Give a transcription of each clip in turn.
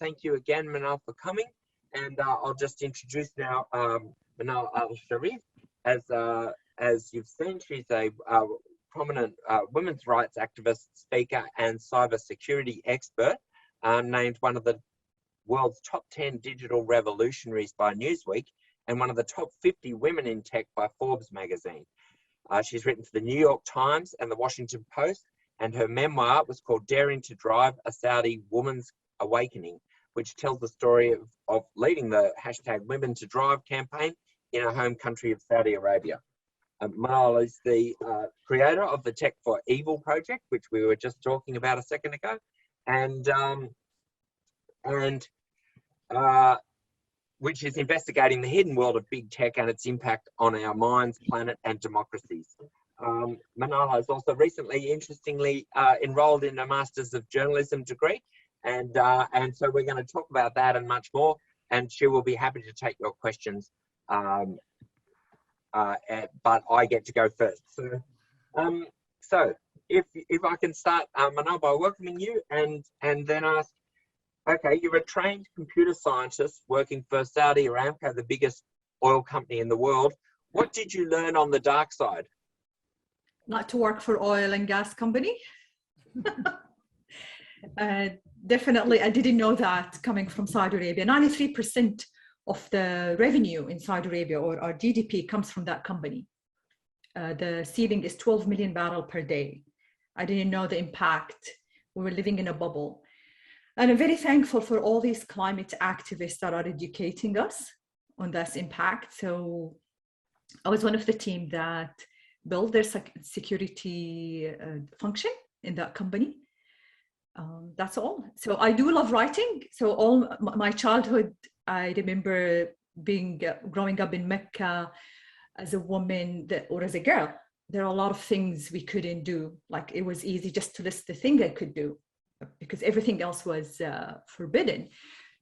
thank you again, Manal, for coming. And I'll just introduce now Manal Al-Sharif. As you've seen, she's a prominent women's rights activist, speaker, and cybersecurity expert, named one of the world's top 10 digital revolutionaries by Newsweek, and one of the top 50 women in tech by Forbes magazine. She's written for the New York Times and the Washington Post, and her memoir was called Daring to Drive, A Saudi Woman's Awakening, which tells the story of leading the #Women to Drive campaign in her home country of Saudi Arabia. Manal is the creator of the Tech for Evil project, which we were just talking about a second ago, and which is investigating the hidden world of big tech and its impact on our minds, planet, and democracies. Manal has also recently, interestingly, enrolled in a Masters of Journalism degree, and so we're going to talk about that and much more, and she will be happy to take your questions, but I get to go first. So if I can start, Manal, by welcoming you, and then ask, okay, you're a trained computer scientist working for Saudi Aramco, the biggest oil company in the world. What did you learn on the dark side? Not to work for oil and gas company. Definitely, I didn't know that coming from Saudi Arabia. 93% of the revenue in Saudi Arabia, or our GDP, comes from that company. The ceiling is 12 million barrels per day. I didn't know the impact. We were living in a bubble. And I'm very thankful for all these climate activists that are educating us on this impact. So I was one of the team that built their security function in that company. That's all. So I do love writing. So all my childhood, I remember growing up in Mecca as a woman or as a girl. There are a lot of things we couldn't do. Like, it was easy just to list the thing I could do, because everything else was forbidden.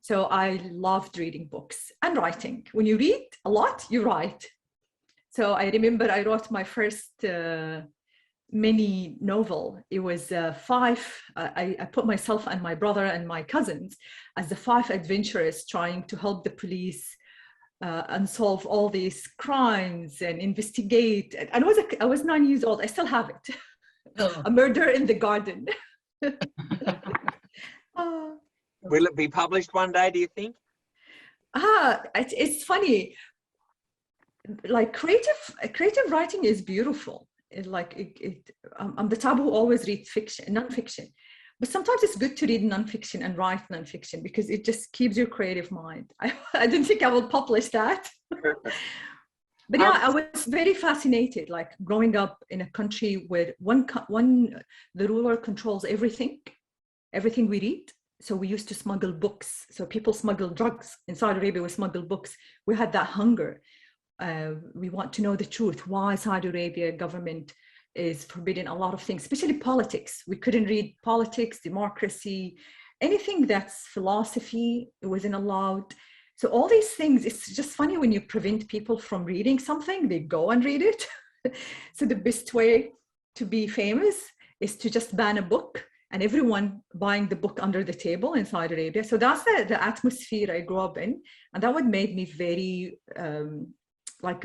So I loved reading books and writing. When you read a lot, you write. So I remember I wrote my first mini novel. It was I put myself and my brother and my cousins as the 5 adventurers trying to help the police unsolve all these crimes and investigate. And I was 9 years old. I still have it. Oh. A Murder in the Garden. Will it be published one day, do you think? It's funny. Like, creative writing is beautiful. I'm the type who always read non-fiction, but sometimes it's good to read non-fiction and write non-fiction, because it just keeps your creative mind. I don't think I will publish that. But yeah, I was very fascinated, like growing up in a country where the ruler controls everything we read. So we used to smuggle books. So people smuggle drugs. In Saudi Arabia, we smuggle books. We had that hunger. We want to know the truth. Why Saudi Arabia government is forbidding a lot of things, especially politics. We couldn't read politics, democracy, anything that's philosophy. It wasn't allowed. So all these things, it's just funny when you prevent people from reading something, they go and read it. So the best way to be famous is to just ban a book and everyone buying the book under the table in Saudi Arabia. So that's the atmosphere I grew up in. And that would made me very,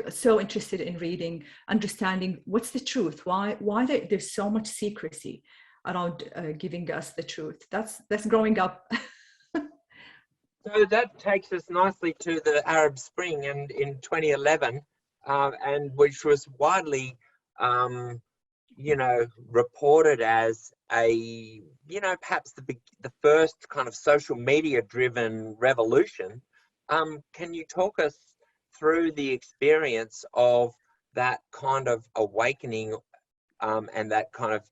so interested in reading, understanding what's the truth, why there's so much secrecy around giving us the truth. That's growing up. So that takes us nicely to the Arab Spring, and in 2011, and which was widely, reported as a, perhaps the first kind of social media-driven revolution. Can you talk us through the experience of that kind of awakening, and that kind of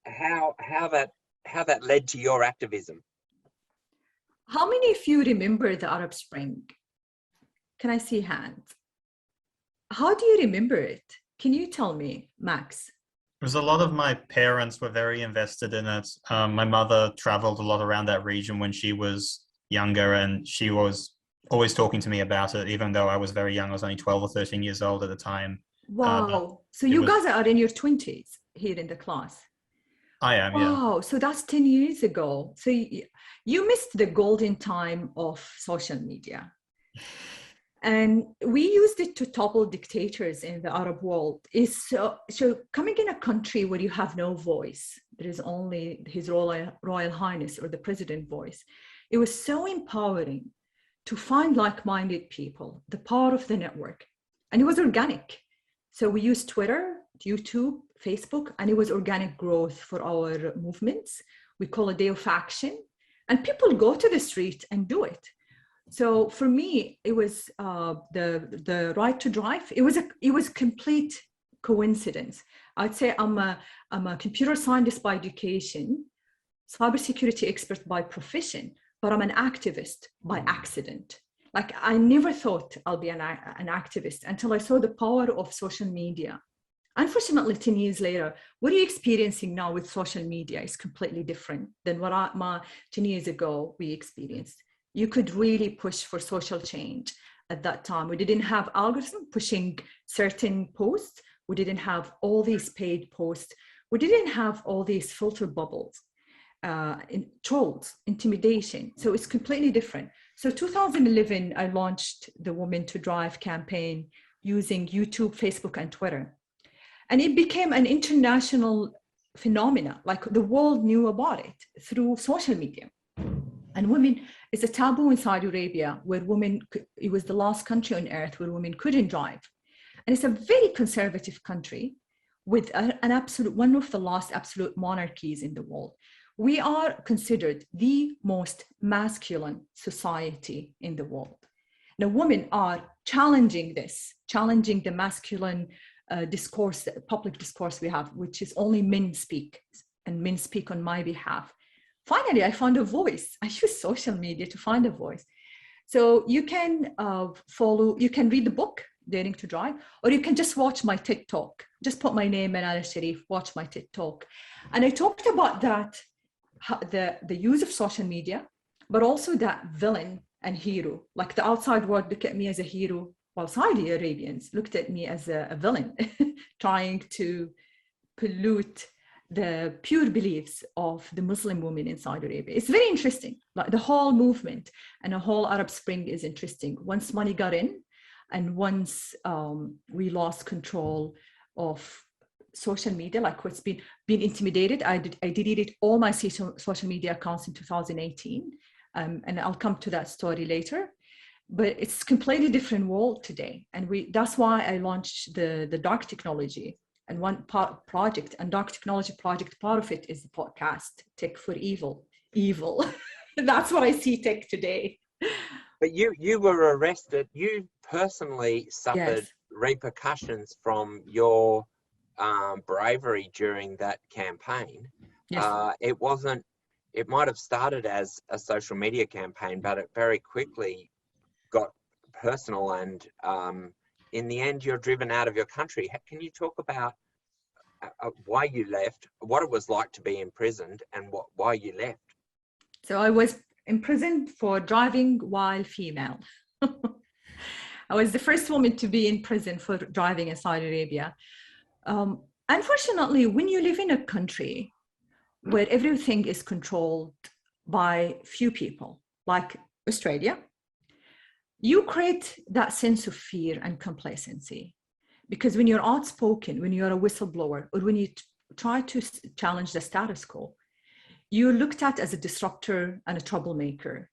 how that led to your activism? How many of you remember the Arab Spring? Can I see hands? How do you remember it? Can you tell me, Max? Because a lot of my parents were very invested in it. My mother traveled a lot around that region when she was younger, and she was always talking to me about it, even though I was very young. I was only 12 or 13 years old at the time. Wow. So you guys are in your 20s here in the class. I am, yeah. Wow, so that's 10 years ago. So you missed the golden time of social media. And we used it to topple dictators in the Arab world. So coming in a country where you have no voice, there is only His Royal Highness or the president voice. It was so empowering to find like-minded people, the power of the network. And it was organic. So we used Twitter, YouTube, Facebook, and it was organic growth for our movements. We call it a day of action, and people go to the street and do it. So for me, it was the right to drive. It was complete coincidence. I'd say I'm a computer scientist by education, cybersecurity expert by profession, but I'm an activist by accident. Like I never thought I'll be an activist until I saw the power of social media. Unfortunately, 10 years later, what are you experiencing now with social media is completely different than what 10 years ago we experienced. You could really push for social change at that time. We didn't have algorithm pushing certain posts. We didn't have all these paid posts. We didn't have all these filter bubbles, trolls, intimidation. So it's completely different. So 2011, I launched the Women to Drive campaign using YouTube, Facebook, and Twitter. And it became an international phenomena, like the world knew about it through social media. And women, it's a taboo in Saudi Arabia where women, it was the last country on earth where women couldn't drive. And it's a very conservative country with an absolute, one of the last absolute monarchies in the world. We are considered the most masculine society in the world. Now, women are challenging this, challenging the masculine discourse, public discourse we have, which is only men speak, and men speak on my behalf. Finally, I found a voice. I use social media to find a voice. So you can you can read the book, Daring to Drive, or you can just watch my TikTok. Just put my name, Manal Al-Sharif, watch my TikTok. And I talked about that, the use of social media, but also that villain and hero. Like the outside world look at me as a hero, while Saudi Arabians looked at me as a villain, trying to pollute the pure beliefs of the Muslim women in Saudi Arabia. It's very interesting. Like the whole movement and the whole Arab Spring is interesting. Once money got in, and once we lost control of social media, like what's been intimidated, I deleted all my social media accounts in 2018, and I'll come to that story later. But it's a completely different world today, and that's why I launched the dark technology. And one project, and dark technology project, part of it is the podcast, Tech for Evil. Evil. That's what I see tech today. But you were arrested. You personally suffered Yes. repercussions from your bravery during that campaign. Yes. It might have started as a social media campaign, but it very quickly got personal, and in the end, you're driven out of your country. Can you talk about why you left, what it was like to be imprisoned, and why you left? So I was imprisoned for driving while female. I was the first woman to be in prison for driving in Saudi Arabia. Unfortunately, when you live in a country where everything is controlled by few people, like Australia, you create that sense of fear and complacency. Because when you're outspoken, when you're a whistleblower, or when you try to challenge the status quo, you're looked at as a disruptor and a troublemaker.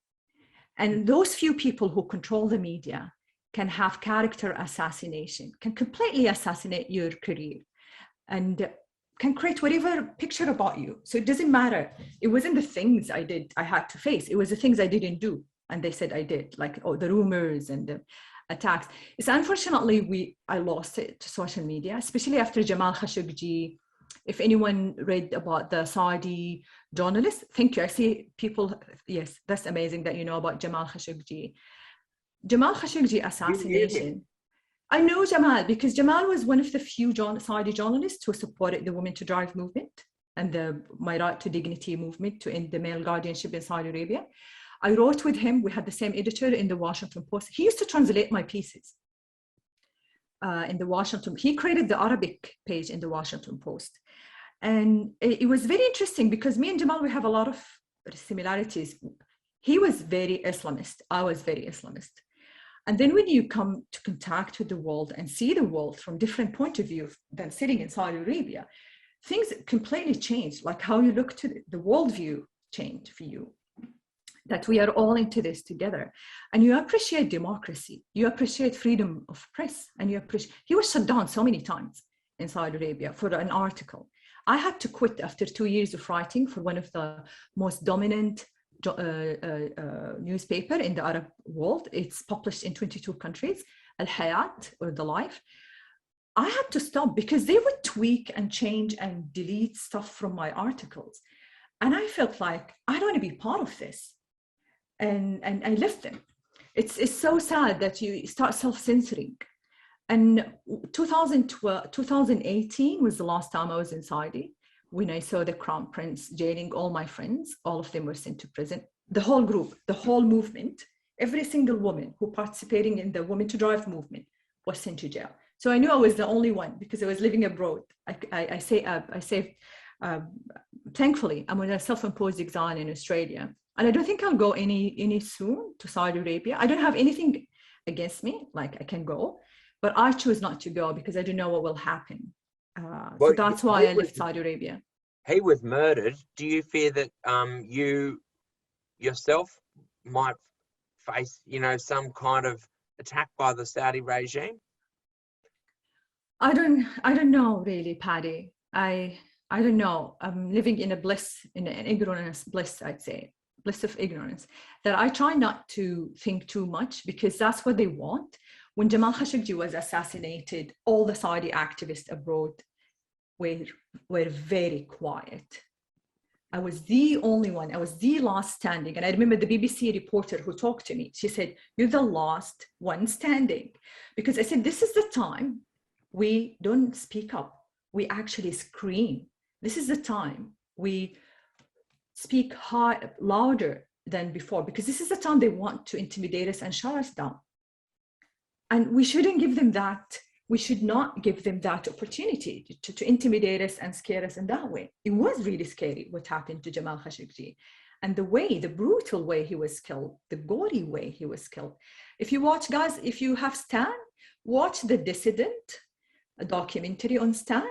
And those few people who control the media can have character assassination, can completely assassinate your career, and can create whatever picture about you. So it doesn't matter. It wasn't the things I did, I had to face. It was the things I didn't do. And they said I did, like the rumors and the attacks. It's unfortunately, I lost it to social media, especially after Jamal Khashoggi. If anyone read about the Saudi journalist, thank you. I see people, yes, that's amazing that you know about Jamal Khashoggi. Jamal Khashoggi assassination. I know Jamal because Jamal was one of the few Saudi journalists who supported the Women to Drive movement and the My Right to Dignity movement to end the male guardianship in Saudi Arabia. I wrote with him. We had the same editor in the Washington Post. He used to translate my pieces in the Washington. He created the Arabic page in the Washington Post. And it was very interesting because me and Jamal, we have a lot of similarities. He was very Islamist. I was very Islamist. And then when you come to contact with the world and see the world from different point of view than sitting in Saudi Arabia, things completely change, like how you look to the worldview change for you, that we are all into this together. And you appreciate democracy, you appreciate freedom of press, and you appreciate, he was shut down so many times in Saudi Arabia for an article. I had to quit after 2 years of writing for one of the most dominant newspaper in the Arab world. It's published in 22 countries, Al-Hayat, or The Life. I had to stop because they would tweak and change and delete stuff from my articles. And I felt like, I don't want to be part of this. And I left them. It's so sad that you start self-censoring. And 2018 was the last time I was in Saudi, when I saw the Crown Prince jailing all my friends. All of them were sent to prison. The whole group, the whole movement, every single woman who participating in the Women to Drive movement was sent to jail. So I knew I was the only one because I was living abroad. I say, thankfully, I'm on a self-imposed exile in Australia. And I don't think I'll go any soon to Saudi Arabia. I don't have anything against me, like I can go, but I choose not to go because I don't know what will happen. So that's why I left Saudi Arabia. He was murdered. Do you fear that you yourself might face, some kind of attack by the Saudi regime? I don't know really, Paddy. I don't know. I'm living in an ignorance bliss, I'd say, bliss of ignorance, that I try not to think too much because that's what they want. When Jamal Khashoggi was assassinated, all the Saudi activists abroad were very quiet. I was the only one. I was the last standing. And I remember the BBC reporter who talked to me. She said, "You're the last one standing." Because I said, this is the time we don't speak up. We actually scream. This is the time we speak louder than before, because this is the time they want to intimidate us and shut us down. And we shouldn't give them that. We should not give them that opportunity to intimidate us and scare us in that way. It was really scary what happened to Jamal Khashoggi, and the brutal way he was killed, the gory way he was killed. If you watch, guys, if you have Stan, watch The Dissident, a documentary on Stan.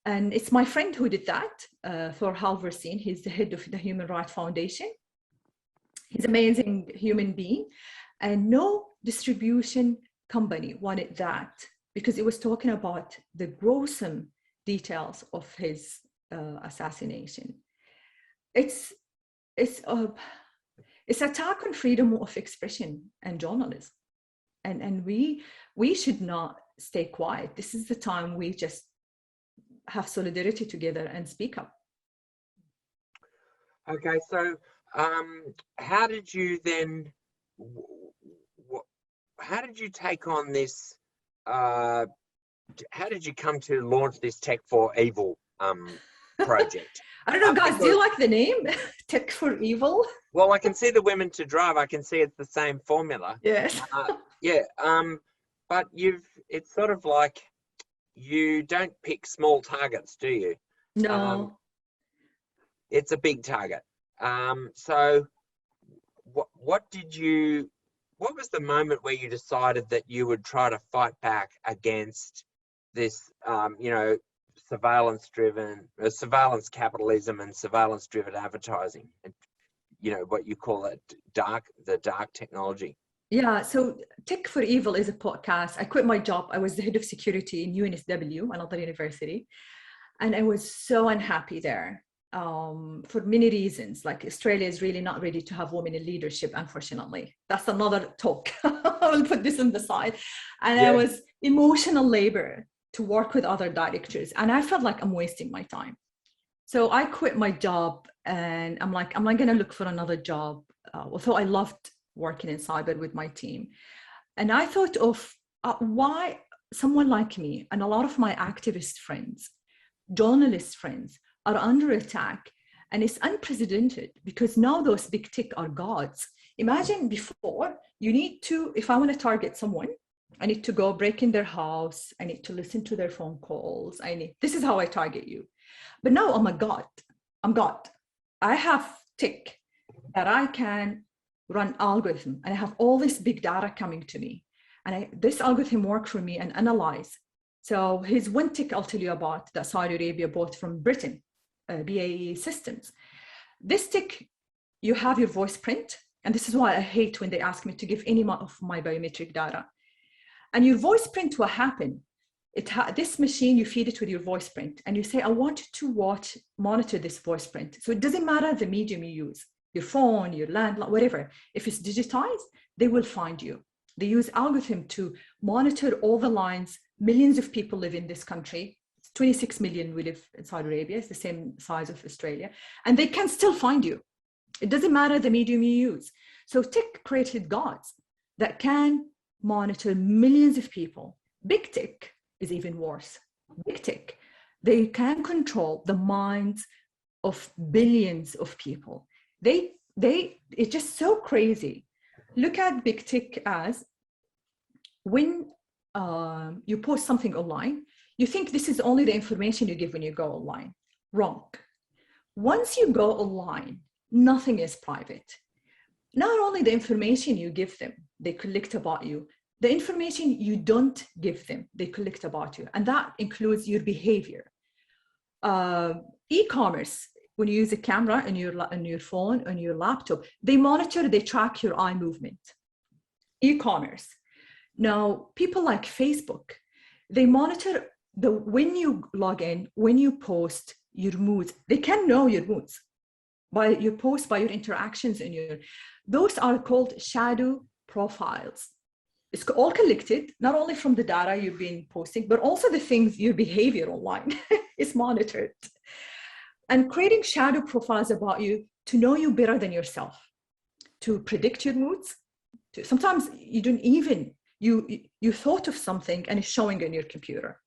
And it's my friend who did that, Thor Halvorsen. He's the head of the Human Rights Foundation. He's an amazing human being. And no distribution company wanted that, because it was talking about the gruesome details of his assassination. It's attack on freedom of expression and journalism. And we should not stay quiet. This is the time we just have solidarity together and speak up. Okay, so how did you then, how did you take on this, how did you come to launch this Tech for Evil project? I don't know, guys, do you like the name? Tech for Evil? Well, I can see the Women to Drive. I can see it's the same formula. Yes. Yeah, but it's sort of like, you don't pick small targets, do you? No. It's a big target. So what was the moment where you decided that you would try to fight back against this, surveillance capitalism and surveillance driven advertising, and, what you call it, the dark technology? Yeah, so Tech for Evil is a podcast. I quit my job. I was the head of security in UNSW, another university. And I was so unhappy there for many reasons. Like, Australia is really not ready to have women in leadership, unfortunately. That's another talk. I'll put this on the side. And yeah. I was emotional labor to work with other directors. And I felt like I'm wasting my time. So I quit my job and I'm like, I'm not going to look for another job. Although I loved working in cyber with my team. And I thought of why someone like me and a lot of my activist friends, journalist friends, are under attack. And it's unprecedented because now those big tech are gods. Imagine before, if I want to target someone, I need to go break in their house. I need to listen to their phone calls. This is how I target you. But now I'm a god. I'm God. I have tick that I can run algorithm, and I have all this big data coming to me. And this algorithm work for me and analyze. So here's one tick I'll tell you about that Saudi Arabia bought from Britain, BAE Systems. This tick, you have your voice print. And this is why I hate when they ask me to give any of my biometric data. And your voice print will happen. This machine, you feed it with your voice print and you say, I want you to monitor this voice print. So it doesn't matter the medium you use, your phone, your landline, whatever. If it's digitized, they will find you. They use algorithm to monitor all the lines. Millions of people live in this country. 26 million we live in Saudi Arabia. It's the same size of Australia. And they can still find you. It doesn't matter the medium you use. So tech created gods that can monitor millions of people. Big tech is even worse. Big tech, they can control the minds of billions of people. It's just so crazy. Look at big tech as when you post something online, you think this is only the information you give when you go online. Wrong. Once you go online, nothing is private. Not only the information you give them, they collect about you. The information you don't give them, they collect about you. And that includes your behavior. E-commerce, when you use a camera on your phone, on your laptop, they monitor, they track your eye movement. E-commerce. Now, people like Facebook, they monitor when you log in, when you post your moods, they can know your moods by your post, by your interactions those are called shadow profiles. It's all collected, not only from the data you've been posting, but also the things, your behavior online is monitored. And creating shadow profiles about you to know you better than yourself, to predict your moods. Sometimes you don't even, you thought of something and it's showing on your computer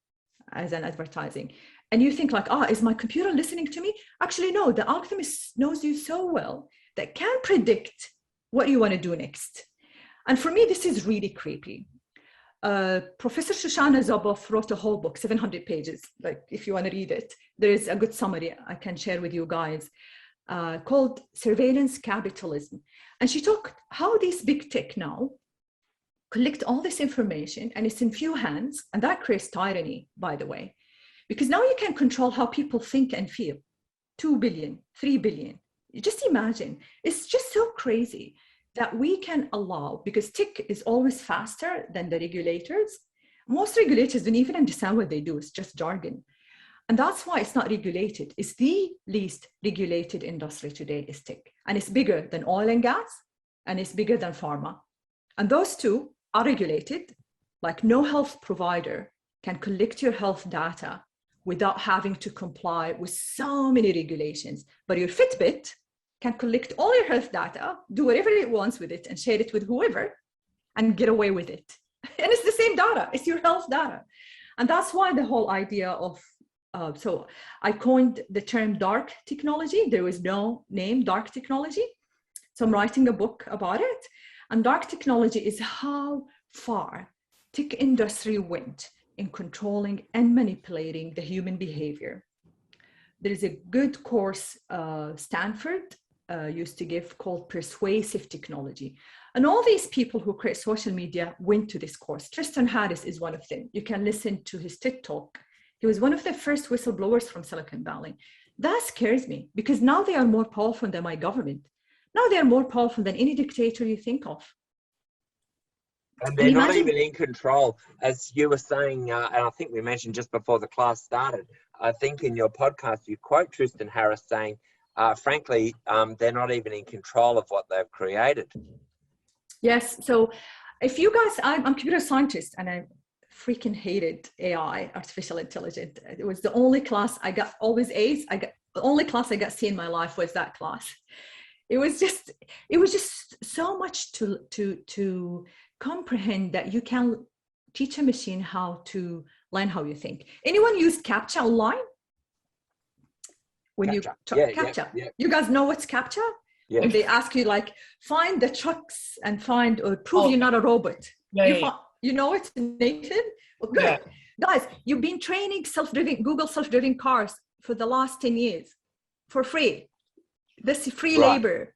as an advertising. And you think like, is my computer listening to me? Actually, no, the algorithm knows you so well that can predict what you want to do next. And for me, this is really creepy. Professor Shoshana Zuboff wrote a whole book, 700 pages. Like if you want to read it, there is a good summary I can share with you guys called Surveillance Capitalism. And she talked how these big tech now collect all this information and it's in few hands. And that creates tyranny, by the way, because now you can control how people think and feel. 2 billion, 3 billion. You just imagine, it's just so crazy that we can allow, because tech is always faster than the regulators. Most regulators don't even understand what they do, it's just jargon. And that's why it's not regulated. It's the least regulated industry today is tech. And it's bigger than oil and gas, and it's bigger than pharma. And those two are regulated, like no health provider can collect your health data without having to comply with so many regulations. But your Fitbit can collect all your health data, do whatever it wants with it and share it with whoever and get away with it. And it's the same data, it's your health data. And that's why the whole idea of, so I coined the term dark technology. There was no name, dark technology. So I'm writing a book about it. And dark technology is how far tech industry went in controlling and manipulating the human behavior. There is a good course Stanford used to give called Persuasive Technology. And all these people who create social media went to this course. Tristan Harris is one of them. You can listen to his TED Talk. He was one of the first whistleblowers from Silicon Valley. That scares me because now they are more powerful than my government. Now they are more powerful than any dictator you think of. And they're not even in control, as you were saying, and I think we mentioned just before the class started, I think in your podcast, you quote Tristan Harris saying, frankly, they're not even in control of what they've created. Yes, so if you guys, I'm a computer scientist and I freaking hated AI, artificial intelligence. It was the only class I got always A's. The only class I got C in my life was that class. It was just so much to comprehend that you can teach a machine how to learn how you think. Anyone used CAPTCHA online? When CAPTCHA. CAPTCHA. Yeah. You guys know what's CAPTCHA? Yeah. When they ask you like, find the trucks and find or prove you're not a robot. You know it, Nathan? Well, good. Yeah. Guys, you've been training Google self-driving cars for the last 10 years for free. This free Right. labor.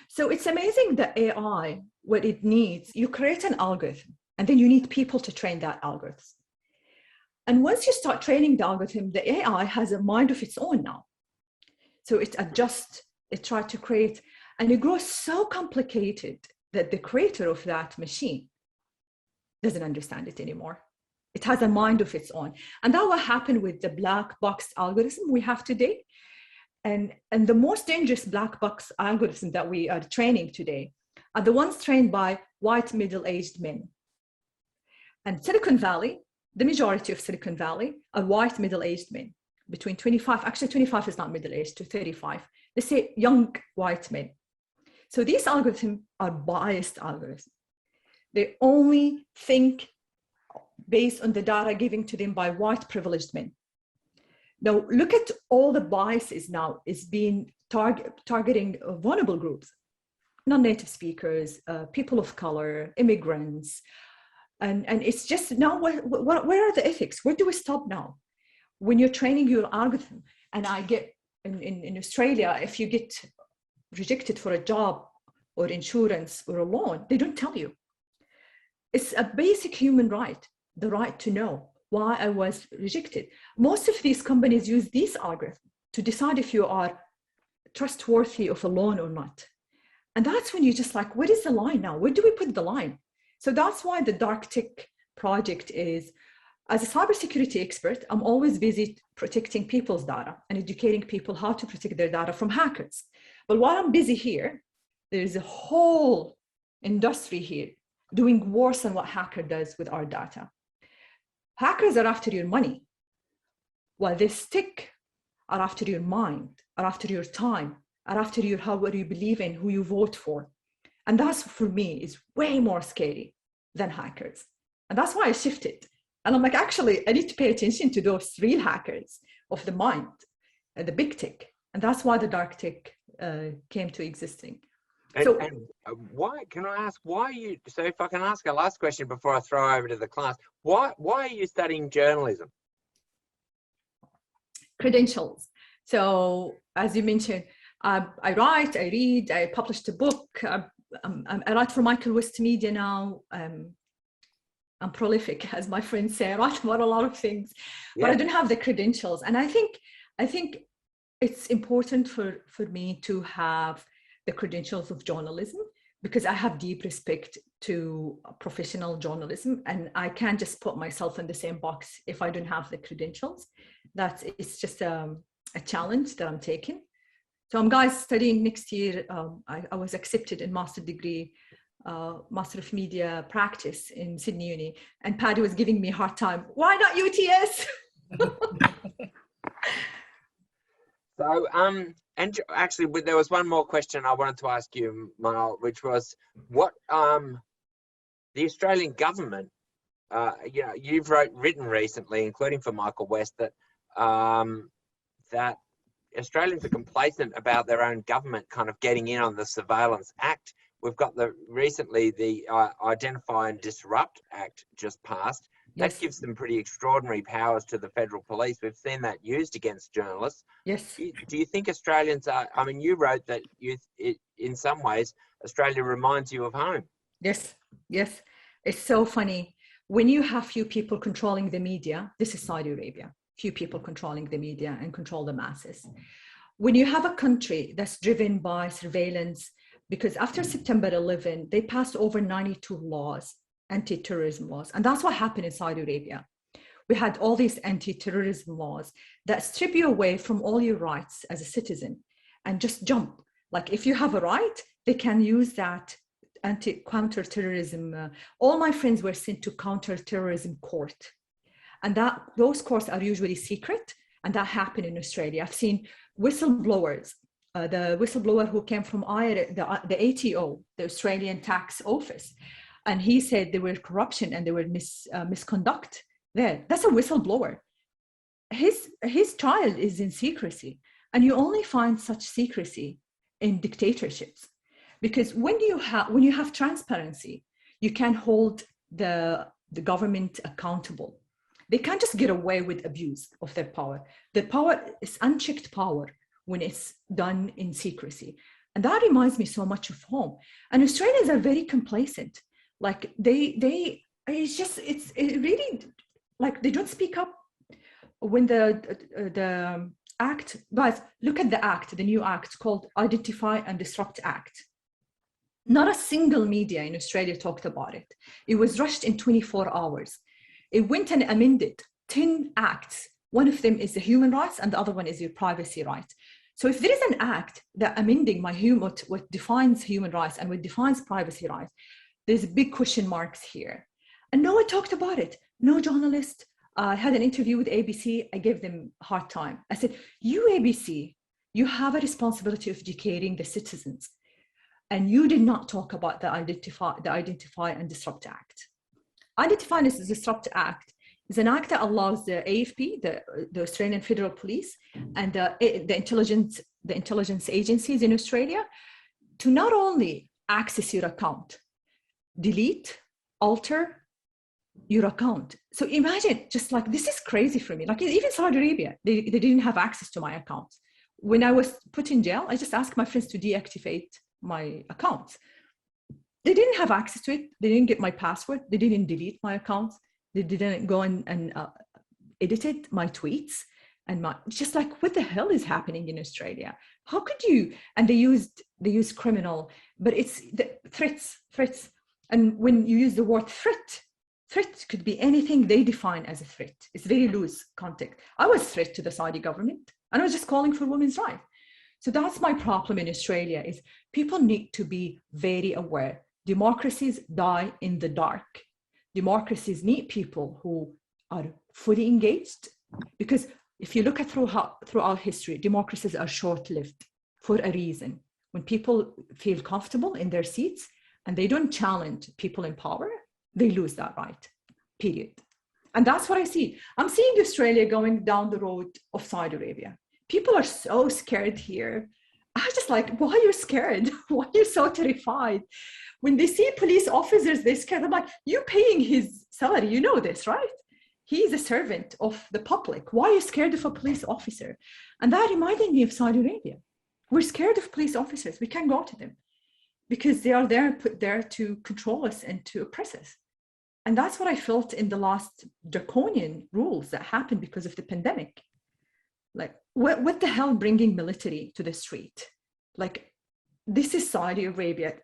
So it's amazing that AI, what it needs, you create an algorithm and then you need people to train that algorithm. And once you start training the algorithm, the AI has a mind of its own now. So it adjusts, it tries to create, and it grows so complicated that the creator of that machine doesn't understand it anymore. It has a mind of its own. And that will happen with the black box algorithm we have today. And the most dangerous black box algorithm that we are training today are the ones trained by white middle-aged men. And Silicon Valley, the majority of Silicon Valley are white middle-aged men between 25, actually 25 is not middle-aged, to 35. They say young white men. So these algorithms are biased algorithms. They only think based on the data given to them by white privileged men. Now, look at all the biases now is being targeting vulnerable groups, non-native speakers, people of color, immigrants. And it's just now, where are the ethics? Where do we stop now? When you're training your algorithm, and I get in Australia, if you get rejected for a job or insurance or a loan, they don't tell you. It's a basic human right, the right to know why I was rejected. Most of these companies use these algorithms to decide if you are trustworthy of a loan or not. And that's when you're just like, what is the line now? Where do we put the line? So that's why the Dark Tech project is, as a cybersecurity expert, I'm always busy protecting people's data and educating people how to protect their data from hackers. But while I'm busy here, there's a whole industry here doing worse than what hacker does with our data. Hackers are after your money, while this tech are after your mind, are after your time, are after your what you believe in, who you vote for. And that's, for me, is way more scary than hackers. And that's why I shifted. And I'm like, actually, I need to pay attention to those real hackers of the mind, the big tech. And that's why the dark tech came to existing. And why, can I ask, why are you, so if I can ask a last question before I throw over to the class, why are you studying journalism? Credentials. So as you mentioned, I write, I read, I published a book. I write for Michael West Media now. I'm prolific, as my friends say. I write about a lot of things, but I don't have the credentials. And I think it's important for me to have the credentials of journalism, because I have deep respect to professional journalism, and I can't just put myself in the same box if I don't have the credentials. It's just a challenge that I'm taking. So I'm guys studying next year. I was accepted in master degree, Master of Media Practice in Sydney Uni, and Paddy was giving me a hard time. Why not UTS? So, and actually, there was one more question I wanted to ask you, Manal, which was what the Australian government, you've written recently, including for Michael West, that that Australians are complacent about their own government kind of getting in on the Surveillance Act. We've got recently the Identify and Disrupt Act just passed. That gives them pretty extraordinary powers to the federal police. We've seen that used against journalists. Yes. Do you think Australians are, I mean, you wrote that in some ways, Australia reminds you of home. Yes, yes. It's so funny. When you have few people controlling the media, this is Saudi Arabia, few people controlling the media and control the masses. When you have a country that's driven by surveillance, because after September 11, they passed over 92 laws, anti-terrorism laws. And that's what happened in Saudi Arabia. We had all these anti-terrorism laws that strip you away from all your rights as a citizen and just jump. Like if you have a right, they can use that counter-terrorism. All my friends were sent to counter-terrorism court. And those courts are usually secret. And that happened in Australia. I've seen whistleblowers, the whistleblower who came from the ATO, the Australian Tax Office. And he said there were corruption and there were misconduct there. That's a whistleblower. His trial is in secrecy. And you only find such secrecy in dictatorships. Because when you have transparency, you can hold the government accountable. They can't just get away with abuse of their power. The power is unchecked power when it's done in secrecy. And that reminds me so much of home. And Australians are very complacent. Like it's really like they don't speak up when the act, guys, look at the act, the new act called Identify and Disrupt Act. Not a single media in Australia talked about it. It was rushed in 24 hours. It went and amended 10 acts. One of them is the human rights and the other one is your privacy rights. So if there is an act that amending what defines human rights and what defines privacy rights, there's big question marks here. And no one talked about it. No journalist. I had an interview with ABC. I gave them a hard time. I said, you ABC, you have a responsibility of educating the citizens. And you did not talk about the Identify and Disrupt Act. Identify and Disrupt Act is an act that allows the AFP, the Australian Federal Police, and the intelligence agencies in Australia to not only access your account, delete, alter your account. So imagine, just like, this is crazy for me. Like even Saudi Arabia, they didn't have access to my account. When I was put in jail, I just asked my friends to deactivate my accounts. They didn't have access to it. They didn't get my password. They didn't delete my accounts. They didn't go and edited my tweets and just like, what the hell is happening in Australia? How could you? And they used criminal, but it's the threats. And when you use the word threat could be anything they define as a threat. It's very loose context. I was a threat to the Saudi government and I was just calling for women's rights. So that's my problem in Australia is people need to be very aware. Democracies die in the dark. Democracies need people who are fully engaged, because if you look at throughout history, democracies are short-lived for a reason. When people feel comfortable in their seats and they don't challenge people in power, they lose that right, period. And that's what I see. I'm seeing Australia going down the road of Saudi Arabia. People are so scared here. I just like, why are you scared? Why are you so terrified? When they see police officers, they're scared. I'm like, you're paying his salary. You know this, right? He's a servant of the public. Why are you scared of a police officer? And that reminded me of Saudi Arabia. We're scared of police officers. We can't go to them because they are put there to control us and to oppress us. And that's what I felt in the last draconian rules that happened because of the pandemic. Like, what the hell bringing military to the street? Like, this is Saudi Arabia,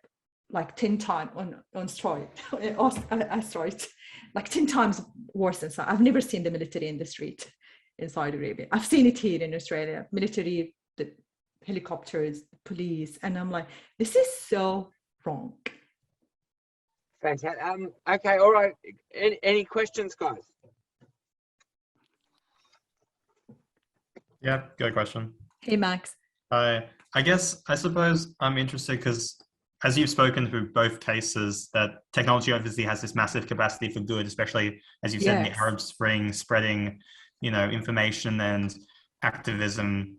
like 10 times on asteroids, like 10 times worse than Saudi. I've never seen the military in the street in Saudi Arabia. I've seen it here in Australia, military, the helicopters, the police, and I'm like, this is so wrong. Fantastic. Okay, all right. Any questions, guys? Yeah, good question. Hey, Max. I suppose I'm interested because as you've spoken through both cases, that technology obviously has this massive capacity for good, especially as you said in the Arab Spring, spreading, information and activism,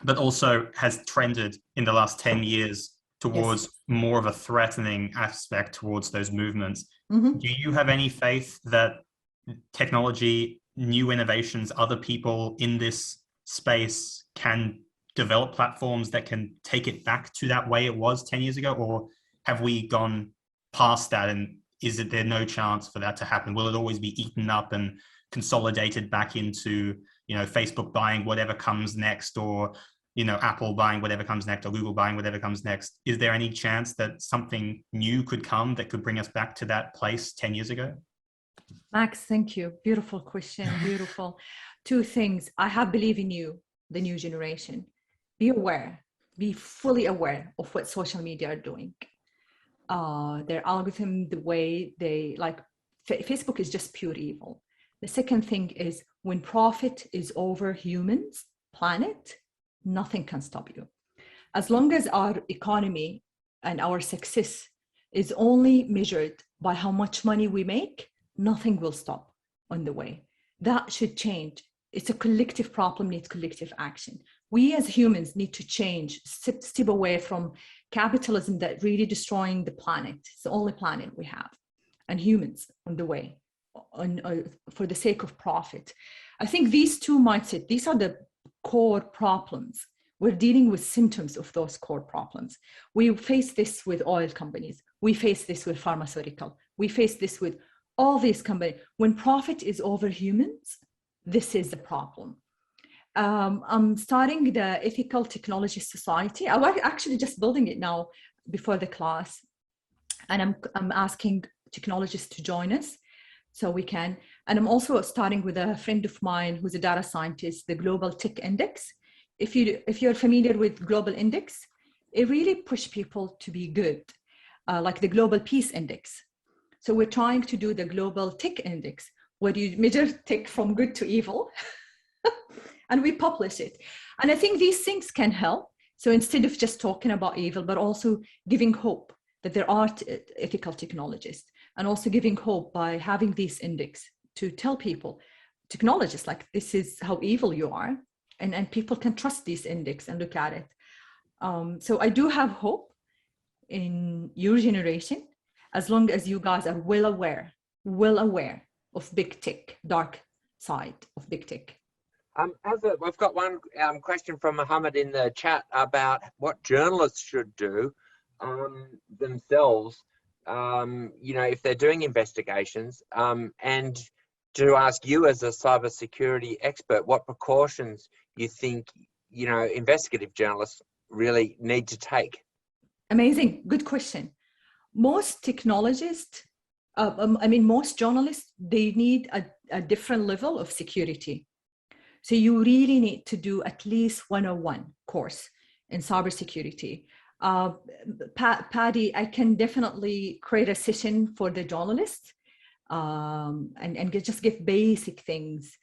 but also has trended in the last 10 years towards more of a threatening aspect towards those movements. Mm-hmm. Do you have any faith that technology, new innovations, other people in this space can develop platforms that can take it back to that way it was 10 years ago? Or have we gone past that, and is there no chance for that to happen? Will it always be eaten up and consolidated back into, Facebook buying whatever comes next, or, Apple buying whatever comes next, or Google buying whatever comes next? Is there any chance that something new could come that could bring us back to that place 10 years ago? Max, thank you. Beautiful question. Beautiful. Two things. I believe in you, the new generation. Be aware, be fully aware of what social media are doing. Their algorithm, the way they Facebook is just pure evil. The second thing is when profit is over humans, planet, nothing can stop you. As long as our economy and our success is only measured by how much money we make, nothing will stop on the way. That should change. It's a collective problem, needs collective action. We as humans need to change, step away from capitalism that really destroying the planet. It's the only planet we have, and humans on the way. for the sake of profit. I think these two mindsets, these are the core problems. We're dealing with symptoms of those core problems. We face this with oil companies. We face this with pharmaceutical. We face this with all these companies. When profit is over humans, this is the problem. I'm starting the Ethical Technology Society. I was actually just building it now before the class. And I'm asking technologists to join us so we can. And I'm also starting with a friend of mine who's a data scientist, the Global Tech Index. If you're familiar with Global Index, it really pushes people to be good, like the Global Peace Index. So we're trying to do the Global Tech Index, where you measure tech from good to evil, and we publish it. And I think these things can help. So instead of just talking about evil, but also giving hope that there are ethical technologists, and also giving hope by having this index to tell people, technologists, like this is how evil you are, and people can trust this index and look at it. So I do have hope in your generation, as long as you guys are well aware of big tech, dark side of big tech. We've got one question from Mohammed in the chat about what journalists should do themselves, if they're doing investigations, and to ask you as a cybersecurity expert, what precautions you think, investigative journalists really need to take. Amazing, good question. Most technologists, most journalists, they need a different level of security. So you really need to do at least 101 course in cybersecurity. Paddy, I can definitely create a session for the journalists and just give basic things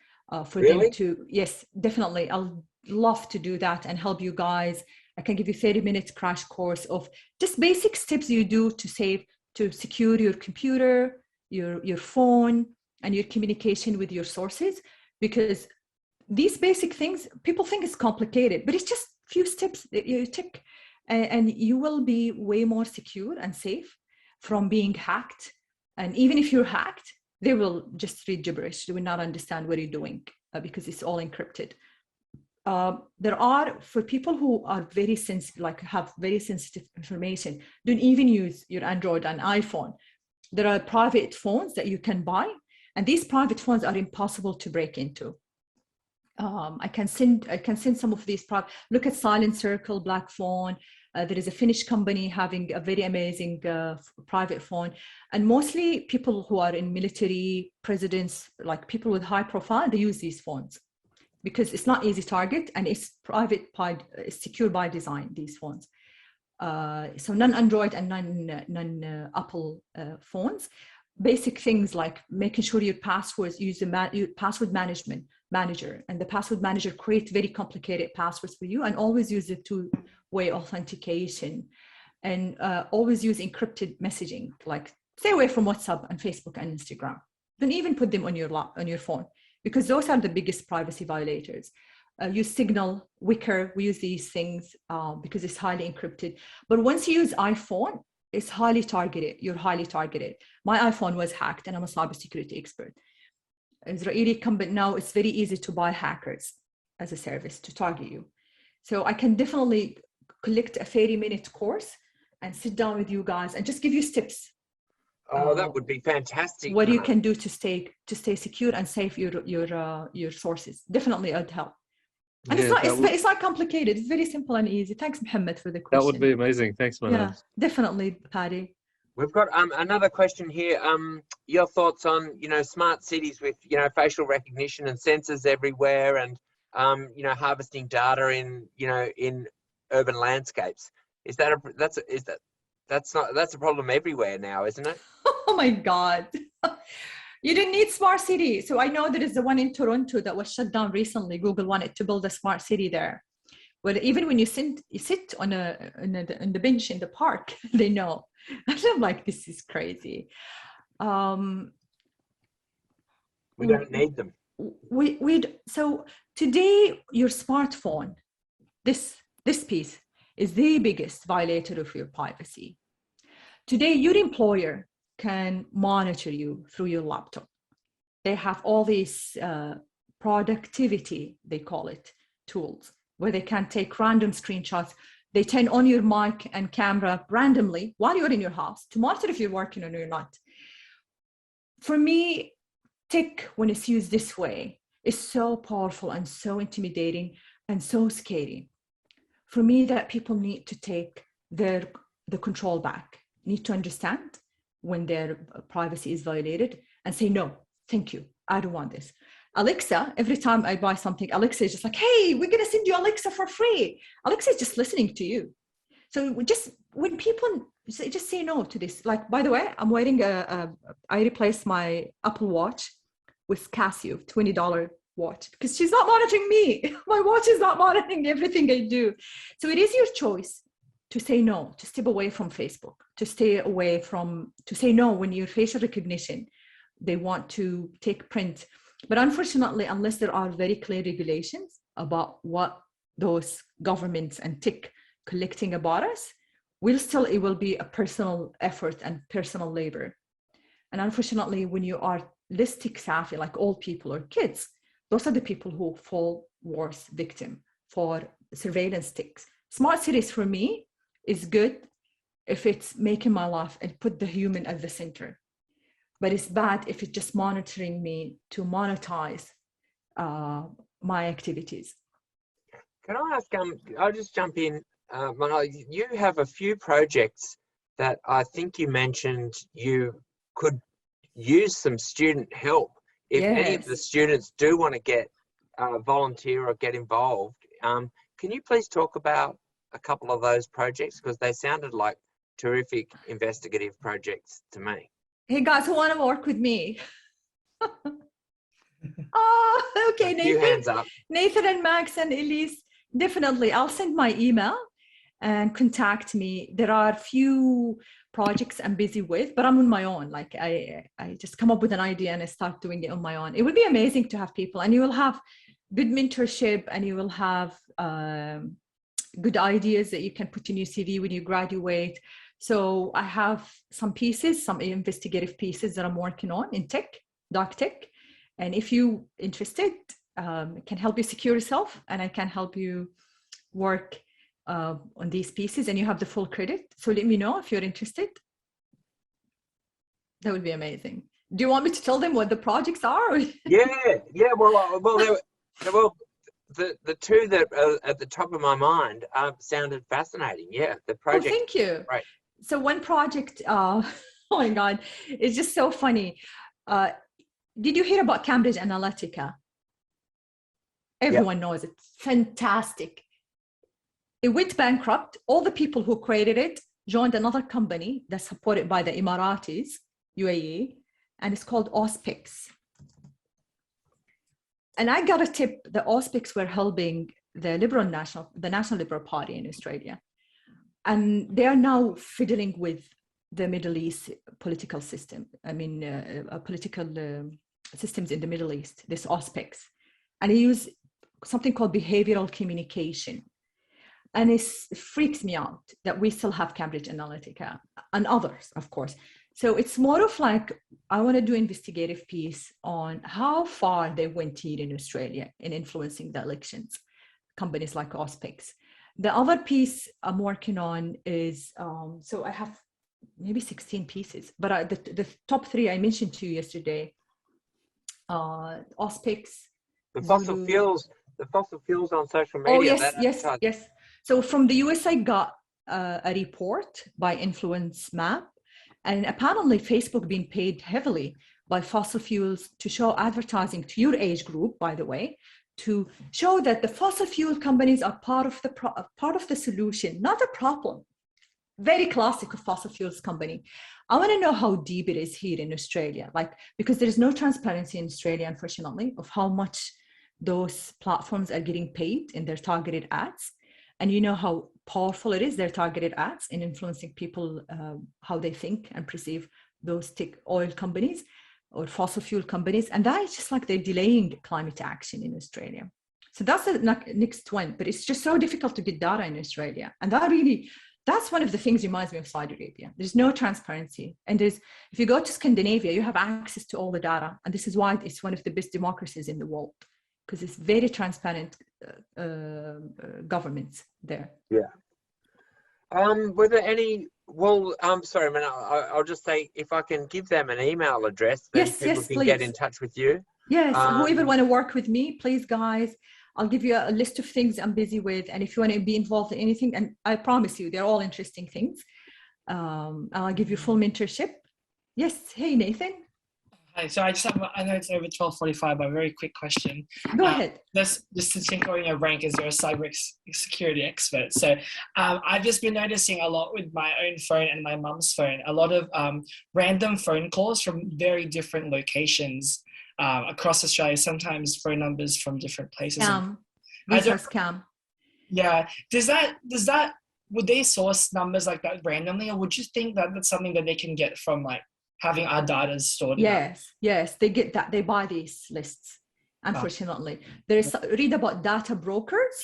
for them to, yes, definitely. I'll love to do that and help you guys. I can give you 30-minute crash course of just basic steps you do to secure your computer, your phone, and your communication with your sources, because these basic things, people think it's complicated, but it's just a few steps that you take, and you will be way more secure and safe from being hacked. And even if you're hacked, they will just read gibberish. They will not understand what you're doing because it's all encrypted. There are, for people who are very sensitive, like have very sensitive information, don't even use your Android and iPhone. There are private phones that you can buy, and these private phones are impossible to break into. I can send some of these look at Silent Circle, Black Phone. There is a Finnish company having a very amazing private phone, and mostly people who are in military, presidents, like people with high profile, they use these phones because it's not easy target and it's private, it's secure by design, these phones. So non-Android and non-Apple phones. Basic things like making sure your passwords, use your password manager, and the password manager create very complicated passwords for you, and always use the two-way authentication, and always use encrypted messaging. Like stay away from WhatsApp and Facebook and Instagram. Don't even put them on your phone, because those are the biggest privacy violators. Use Signal, Wicker, we use these things because it's highly encrypted. But once you use iPhone, it's highly targeted. You're highly targeted. My iPhone was hacked, and I'm a cybersecurity expert. Israeli company, now it's very easy to buy hackers as a service to target you. So I can definitely collect a 30-minute course and sit down with you guys and just give you tips. Oh, that would be fantastic. What you can do to stay secure and save your sources. Definitely, I'd help. And yeah, it's not complicated. It's very simple and easy. Thanks, Mohammed, for the question. That would be amazing. Thanks, Manal. Yeah, definitely, Paddy. We've got another question here. Your thoughts on smart cities with facial recognition and sensors everywhere, and harvesting data in urban landscapes. That's a problem everywhere now, isn't it? Oh my God. You didn't need smart city. So I know there is the one in Toronto that was shut down recently. Google wanted to build a smart city there. Well, even when you sit on the bench in the park, they know. And I'm like, this is crazy. We don't need them. So today, your smartphone, this piece is the biggest violator of your privacy. Today, your employer can monitor you through your laptop. they have all these productivity, they call it, tools, where they can take random screenshots. They turn on your mic and camera randomly while you're in your house to monitor if you're working or you're not. For me, tech, when it's used this way, is so powerful and so intimidating and so scary. For me, that people need to take the control back, need to understand when their privacy is violated and say, no, thank you, I don't want this. Alexa, every time I buy something, Alexa is just like, hey, we're going to send you Alexa for free. Alexa is just listening to you. So just when people just say no to this, like, by the way, I'm wearing I replaced my Apple Watch with Casio, $20 watch, because she's not monitoring me. My watch is not monitoring everything I do. So it is your choice to say no, to step away from Facebook, to say no when your facial recognition, they want to take print. But unfortunately, unless there are very clear regulations about what those governments and tech collecting about us, it will be a personal effort and personal labor. And unfortunately, when you are less tech savvy, like old people or kids, those are the people who fall worse victim for surveillance techs. Smart cities for me is good if it's making my life and put the human at the center. But it's bad if it's just monitoring me to monetize my activities. Can I ask, I'll just jump in. Manal, you have a few projects that I think you mentioned you could use some student help. If any of the students do want to get volunteer or get involved, can you please talk about a couple of those projects? Because they sounded like terrific investigative projects to me. Hey guys, who want to work with me? Oh, okay, a few hands up. Nathan and Max and Elise, definitely. I'll send my email and contact me. There are a few projects I'm busy with, but I'm on my own. Like I just come up with an idea and I start doing it on my own. It would be amazing to have people, and you will have good mentorship, and you will have good ideas that you can put in your CV when you graduate. So I have some investigative pieces that I'm working on in tech, dark tech. And if you're interested, I can help you secure yourself, and I can help you work on these pieces, and you have the full credit. So let me know if you're interested. That would be amazing. Do you want me to tell them what the projects are? Yeah. Well, the two that are at the top of my mind sounded fascinating. Yeah, the project. Oh, thank you. Right. So one project, oh my God, it's just so funny. Did you hear about Cambridge Analytica? Everyone knows it. Fantastic. It went bankrupt. All the people who created it joined another company that's supported by the Emiratis, UAE, and it's called Auspex. And I got a tip that Auspex were helping the National Liberal Party in Australia. And they are now fiddling with the Middle East political system. I mean, political systems in the Middle East, this Auspex. And they use something called behavioral communication. And it freaks me out that we still have Cambridge Analytica and others, of course. So it's more of like, I want to do investigative piece on how far they went here in Australia in influencing the elections, companies like Auspex. The other piece I'm working on is, so I have maybe 16 pieces, but the top three I mentioned to you yesterday, Auspex. The fossil fuels on social media. Oh, yes. So from the US, I got a report by Influence Map, and apparently Facebook being paid heavily by fossil fuels to show advertising to your age group, by the way, to show that the fossil fuel companies are part of the solution, not a problem. Very classic of fossil fuels company. I want to know how deep it is here in Australia, because there is no transparency in Australia, unfortunately, of how much those platforms are getting paid in their targeted ads. And you know how powerful it is, their targeted ads, in influencing people, how they think and perceive those tech oil companies or fossil fuel companies. And that is just like they're delaying climate action in Australia. So that's the next one, but it's just so difficult to get data in Australia. And that really That's one of the things reminds me of Saudi Arabia. There's no transparency. And if you go to Scandinavia, you have access to all the data. And this is why it's one of the best democracies in the world, because it's very transparent governments there. Yeah. Were there any, sorry, man, I'll just say, if I can give them an email address, then people can please get in touch with you. Yes, whoever want to work with me, please, guys, I'll give you a list of things I'm busy with. And if you want to be involved in anything, and I promise you, they're all interesting things. I'll give you full mentorship. Yes. Hey, Nathan. Hi. So I know it's over 12:45, but a very quick question. Go ahead. Just to think of your rank as you're a cyber security expert. So I've just been noticing a lot with my own phone and my mum's phone, a lot of random phone calls from very different locations across Australia, sometimes phone numbers from different places. Scam. Yeah. Does that, would they source numbers like that randomly, or would you think that that's something that they can get from like having our data stored? Yes, they get that. They buy these lists, unfortunately. Read about data brokers.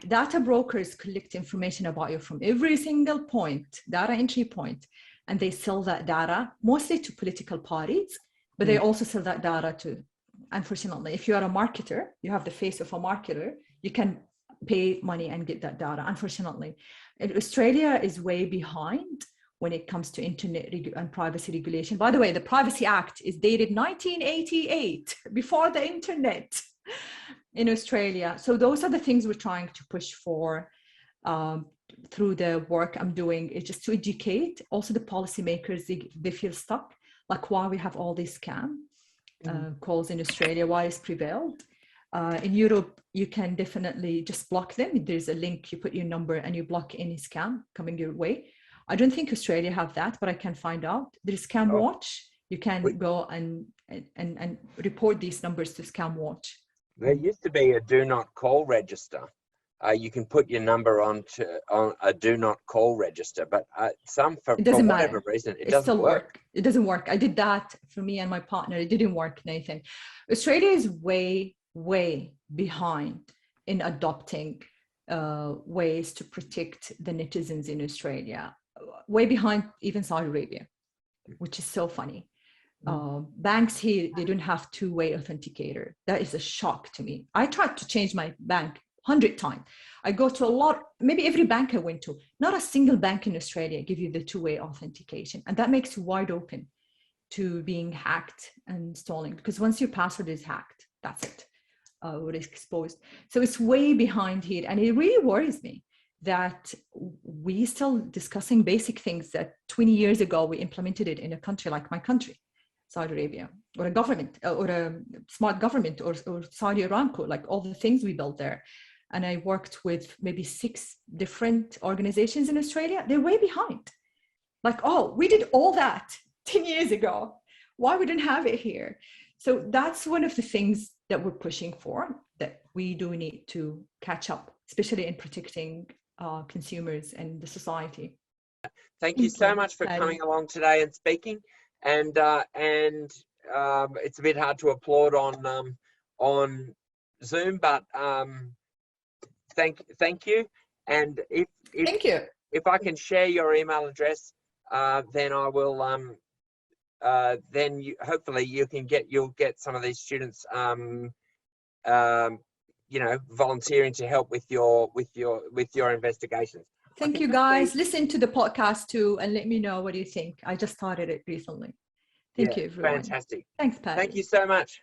Data brokers collect information about you from every single point, data entry point, and they sell that data mostly to political parties, but they also sell that data to, unfortunately, if you are a marketer, you have the face of a marketer, you can pay money and get that data, unfortunately. And Australia is way behind when it comes to internet and privacy regulation. By the way, the Privacy Act is dated 1988, before the internet in Australia. So those are the things we're trying to push for through the work I'm doing, is just to educate also the policymakers. They feel stuck, like why we have all these scam calls in Australia, why it's prevailed. In Europe, you can definitely just block them. There's a link, you put your number and you block any scam coming your way. I don't think Australia have that, but I can find out. There's Scam Watch. You can go and report these numbers to Scam Watch. There used to be a do not call register. You can put your number on a do not call register, but for whatever reason, it doesn't work. It doesn't work. I did that for me and my partner. It didn't work, Nathan. Australia is way, way behind in adopting ways to protect the netizens in Australia. Way behind even Saudi Arabia, which is so funny. Banks here, they don't have two-way authenticator. That is a shock to me. I tried to change my bank 100 times. I go to a lot, maybe every bank I went to, not a single bank in Australia give you the two-way authentication. And that makes you wide open to being hacked and stolen, because once your password is hacked, that's it, or exposed. So it's way behind here. And it really worries me that we still discussing basic things that 20 years ago we implemented it in a country like my country, Saudi Arabia, or a government, or a smart government, or Saudi Aramco, like all the things we built there. And I worked with maybe 6 different organizations in Australia. They're way behind. Like, oh, we did all that 10 years ago. Why we didn't have it here? So that's one of the things that we're pushing for, that we do need to catch up, especially in protecting consumers and the society. Thank you so much for coming along today and speaking. And it's a bit hard to applaud on Zoom, but thank you. And thank you. If I can share your email address, then I will. Then hopefully you'll get some of these students. Volunteering to help with your investigations. Thank you, guys. Listen to the podcast too, and let me know what you think. I just started it recently. Thank you, everyone. Fantastic. Thanks, Pat. Thank you so much.